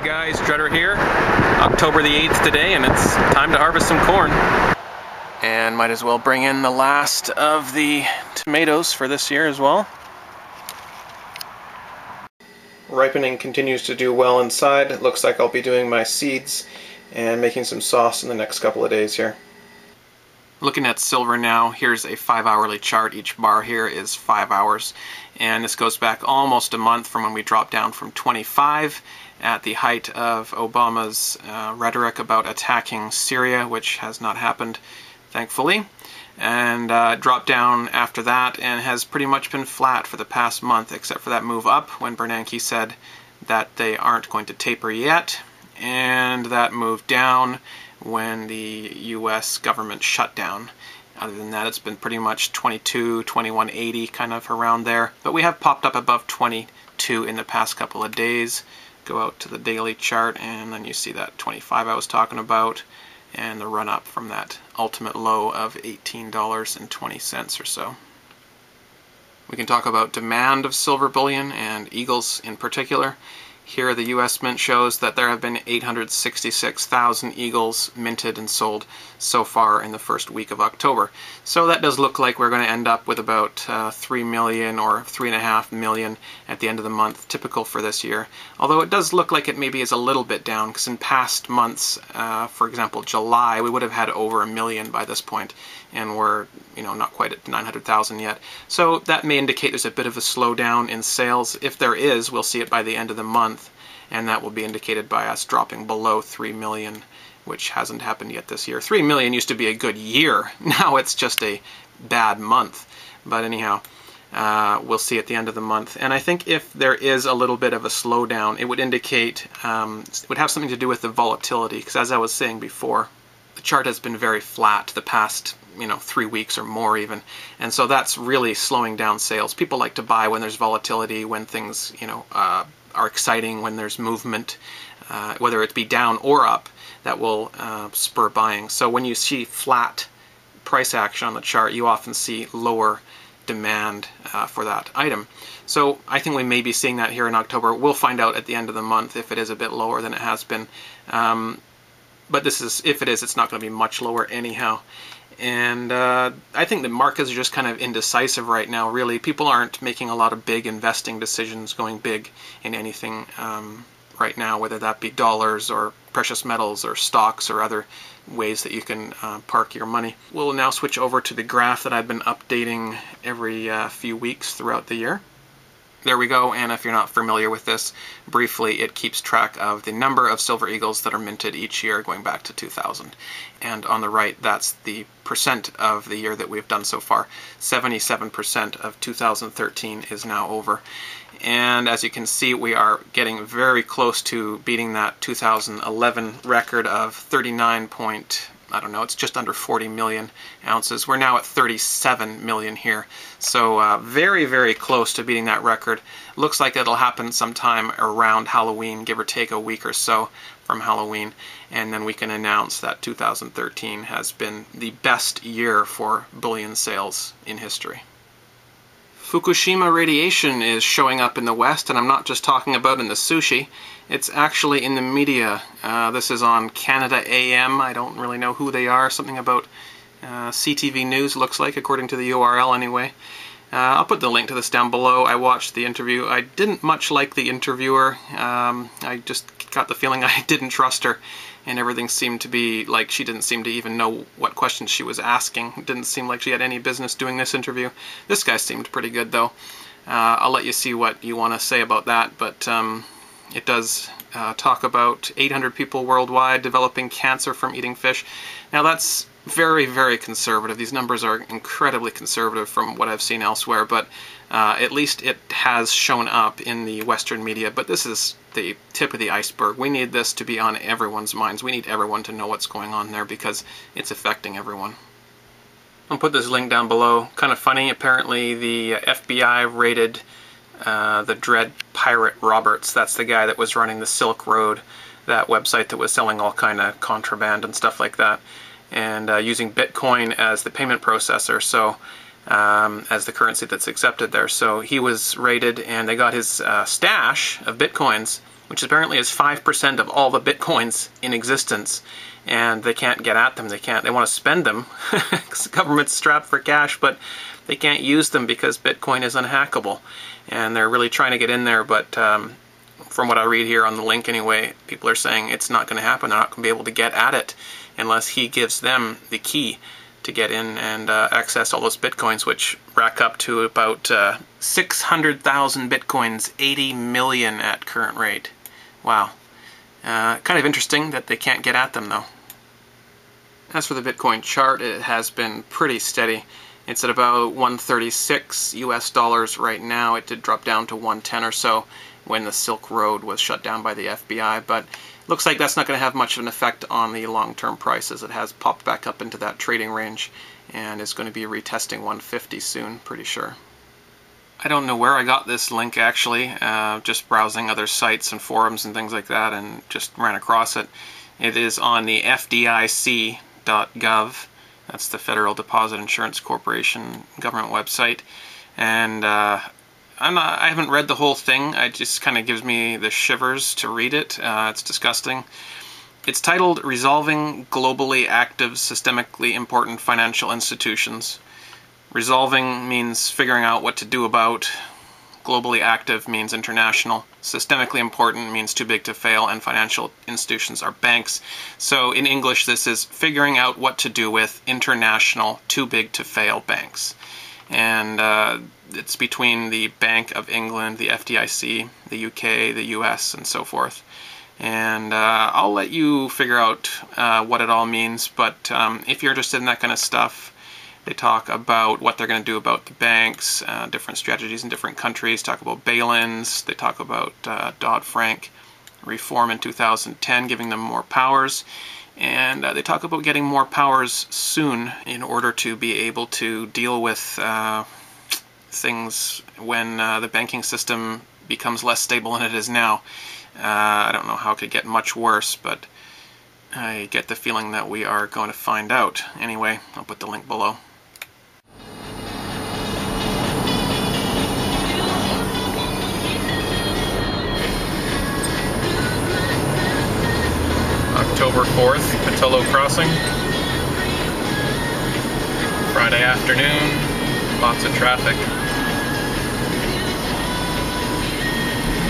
guys, Dreader here. October the 8th today, and it's time to harvest some corn. And might as well bring in the last of the tomatoes for this year as well. Ripening continues to do well inside. It looks like I'll be doing my seeds and making some sauce in the next couple of days here. Looking at silver now, here's a 5-hourly chart. Each bar here is 5 hours, and this goes back almost a month from when we dropped down from 25 at the height of Obama's rhetoric about attacking Syria, which has not happened, thankfully, and dropped down after that and has pretty much been flat for the past month, except for that move up when Bernanke said that they aren't going to taper yet, and that move down when the US government shut down. Other than that, it's been pretty much 22, 21.80, kind of around there. But we have popped up above 22 in the past couple of days. Go out to the daily chart, and then you see that 25 I was talking about, and the run up from that ultimate low of $18.20 or so. We can talk about demand of silver bullion and eagles in particular. Here the US Mint shows that there have been 866,000 eagles minted and sold so far in the first week of October. So that does look like we're going to end up with about 3 million or 3.5 million at the end of the month, typical for this year. Although it does look like it maybe is a little bit down, because in past months, for example July, we would have had over 1 million by this point, and we're not quite at 900,000 yet. So that may indicate there's a bit of a slowdown in sales. If there is, we'll see it by the end of the month, and that will be indicated by us dropping below 3 million, which hasn't happened yet this year. 3 million used to be a good year. Now it's just a bad month. But anyhow, we'll see at the end of the month. And I think if there is a little bit of a slowdown, it would indicate, it would have something to do with the volatility, because as I was saying before, the chart has been very flat the past 3 weeks or more even, and so that's really slowing down sales. People like to buy when there's volatility, when things are exciting, when there's movement, whether it be down or up, that will spur buying. So when you see flat price action on the chart, you often see lower demand for that item. So I think we may be seeing that here in October. We'll find out at the end of the month if it is a bit lower than it has been. But if it is, it's not going to be much lower anyhow. And I think the markets are just kind of indecisive right now, really. People aren't making a lot of big investing decisions, going big in anything right now, whether that be dollars or precious metals or stocks or other ways that you can park your money. We'll now switch over to the graph that I've been updating every few weeks throughout the year. There we go, and if you're not familiar with this, briefly, it keeps track of the number of silver eagles that are minted each year going back to 2000. And on the right, that's the percent of the year that we've done so far. 77% of 2013 is now over. And as you can see, we are getting very close to beating that 2011 record of 39 it's just under 40 million ounces. We're now at 37 million here. So very, very close to beating that record. Looks like it'll happen sometime around Halloween, give or take a week or so from Halloween. And then we can announce that 2013 has been the best year for bullion sales in history. Fukushima radiation is showing up in the West, and I'm not just talking about in the sushi. It's actually in the media. This is on Canada AM. I don't really know who they are. Something about CTV News, looks like, according to the URL anyway. I'll put the link to this down below. I watched the interview. I didn't much like the interviewer. I just got the feeling I didn't trust her, and everything seemed to be like she didn't seem to even know what questions she was asking. It didn't seem like she had any business doing this interview. This guy seemed pretty good, though. I'll let you see what you want to say about that, but it does talk about 800 people worldwide developing cancer from eating fish. Now that's very, very conservative. These numbers are incredibly conservative from what I've seen elsewhere, but at least it has shown up in the Western media. But this is the tip of the iceberg. We need this to be on everyone's minds. We need everyone to know what's going on there because it's affecting everyone. I'll put this link down below. Kind of funny, apparently the FBI raided the Dread Pirate Roberts. That's the guy that was running the Silk Road, that website that was selling all kind of contraband and stuff like that, and using Bitcoin as the payment processor, so as the currency that's accepted there. So he was raided, and they got his stash of Bitcoins which apparently is 5% of all the bitcoins in existence, and they can't get at them. They want to spend them because the government's strapped for cash, but they can't use them because Bitcoin is unhackable, and they're really trying to get in there, but from what I read here on the link anyway, people are saying it's not going to happen. They're not going to be able to get at it unless he gives them the key to get in and access all those bitcoins, which rack up to about 600,000 bitcoins, 80 million at current rate. Wow. Kind of interesting that they can't get at them, though. As for the Bitcoin chart, it has been pretty steady. It's at about 136 US dollars right now. It did drop down to 110 or so when the Silk Road was shut down by the FBI, but looks like that's not going to have much of an effect on the long-term prices. It has popped back up into that trading range and is going to be retesting 150 soon, pretty sure. I don't know where I got this link actually, just browsing other sites and forums and things like that, and just ran across it. It is on the FDIC.gov. That's the Federal Deposit Insurance Corporation government website, and I haven't read the whole thing. It just kind of gives me the shivers to read it. It's disgusting. It's titled Resolving Globally Active Systemically Important Financial Institutions. Resolving means figuring out what to do about. Globally active means international. Systemically important means too big to fail, and financial institutions are banks. So in English, this is figuring out what to do with international, too big to fail banks. And it's between the Bank of England, the FDIC, the UK, the US, and so forth. And I'll let you figure out what it all means, but if you're interested in that kind of stuff, they talk about what they're going to do about the banks, different strategies in different countries, talk about bail-ins, they talk about Dodd-Frank reform in 2010, giving them more powers, and they talk about getting more powers soon in order to be able to deal with things when the banking system becomes less stable than it is now. I don't know how it could get much worse, but I get the feeling that we are going to find out. Anyway, I'll put the link below. October 4th, Pattillo Crossing. Friday afternoon, lots of traffic.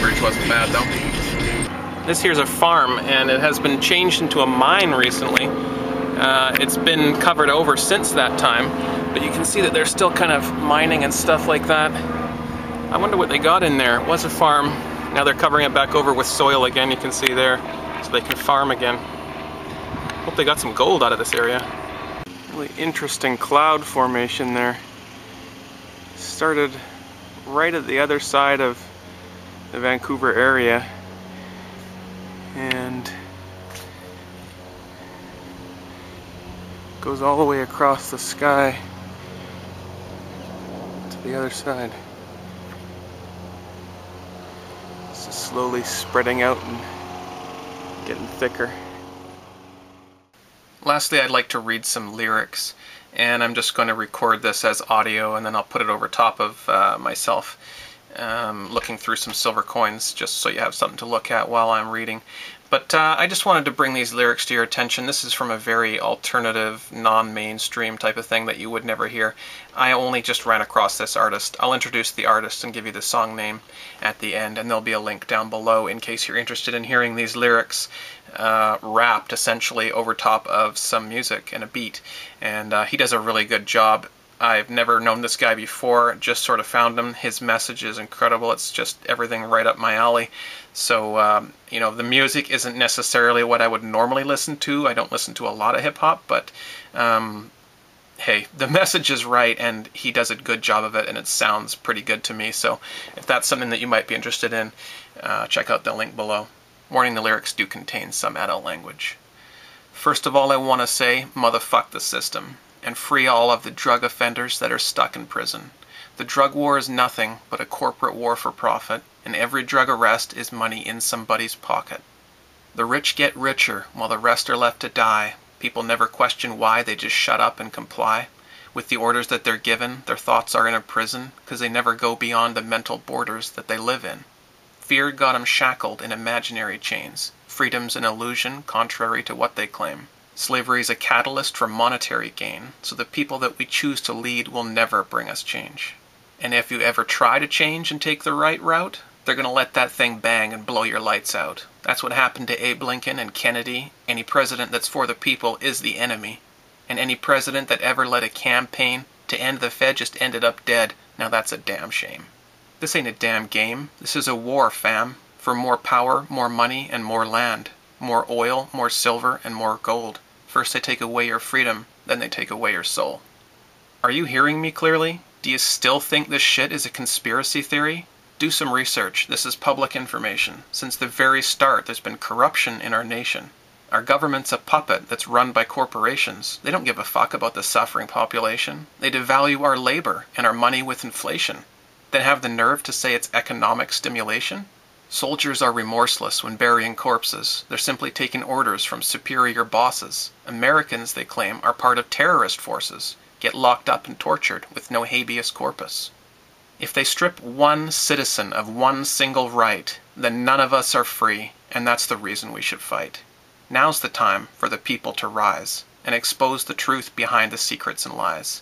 Bridge wasn't bad though. This here's a farm, and it has been changed into a mine recently. It's been covered over since that time, but you can see that they're still kind of mining and stuff like that. I wonder what they got in there. It was a farm. Now they're covering it back over with soil again, you can see there, so they can farm again. Hope they got some gold out of this area. Really interesting cloud formation there. Started right at the other side of the Vancouver area, and goes all the way across the sky to the other side. This is slowly spreading out and getting thicker. Lastly, I'd like to read some lyrics, and I'm just going to record this as audio, and then I'll put it over top of myself looking through some silver coins, just so you have something to look at while I'm reading. But I just wanted to bring these lyrics to your attention. This is from a very alternative, non-mainstream type of thing that you would never hear. I only just ran across this artist. I'll introduce the artist and give you the song name at the end, and there'll be a link down below in case you're interested in hearing these lyrics rapped essentially over top of some music and a beat. And he does a really good job. I've never known this guy before, just sort of found him. His message is incredible. It's just everything right up my alley. So, you know, the music isn't necessarily what I would normally listen to. I don't listen to a lot of hip-hop, but hey, the message is right, and he does a good job of it, and it sounds pretty good to me. So if that's something that you might be interested in, check out the link below. Warning, the lyrics do contain some adult language. First of all, I want to say, motherfuck the system, and free all of the drug offenders that are stuck in prison. The drug war is nothing but a corporate war for profit, and every drug arrest is money in somebody's pocket. The rich get richer while the rest are left to die. People never question why, they just shut up and comply. With the orders that they're given, their thoughts are in a prison, because they never go beyond the mental borders that they live in. Fear got 'em shackled in imaginary chains. Freedom's an illusion, contrary to what they claim. Slavery's a catalyst for monetary gain, so the people that we choose to lead will never bring us change. And if you ever try to change and take the right route, they're gonna let that thing bang and blow your lights out. That's what happened to Abe Lincoln and Kennedy. Any president that's for the people is the enemy. And any president that ever led a campaign to end the Fed just ended up dead. Now that's a damn shame. This ain't a damn game. This is a war, fam. For more power, more money, and more land. More oil, more silver, and more gold. First they take away your freedom, then they take away your soul. Are you hearing me clearly? Do you still think this shit is a conspiracy theory? Do some research. This is public information. Since the very start, there's been corruption in our nation. Our government's a puppet that's run by corporations. They don't give a fuck about the suffering population. They devalue our labor and our money with inflation. Then have the nerve to say it's economic stimulation? Soldiers are remorseless when burying corpses. They're simply taking orders from superior bosses. Americans, they claim, are part of terrorist forces, get locked up and tortured with no habeas corpus. If they strip one citizen of one single right, then none of us are free, and that's the reason we should fight. Now's the time for the people to rise and expose the truth behind the secrets and lies.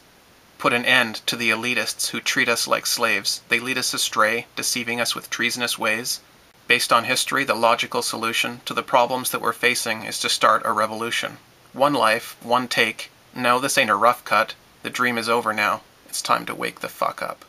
Put an end to the elitists who treat us like slaves. They lead us astray, deceiving us with treasonous ways. Based on history, the logical solution to the problems that we're facing is to start a revolution. One life, one take. No, this ain't a rough cut. The dream is over now. It's time to wake the fuck up.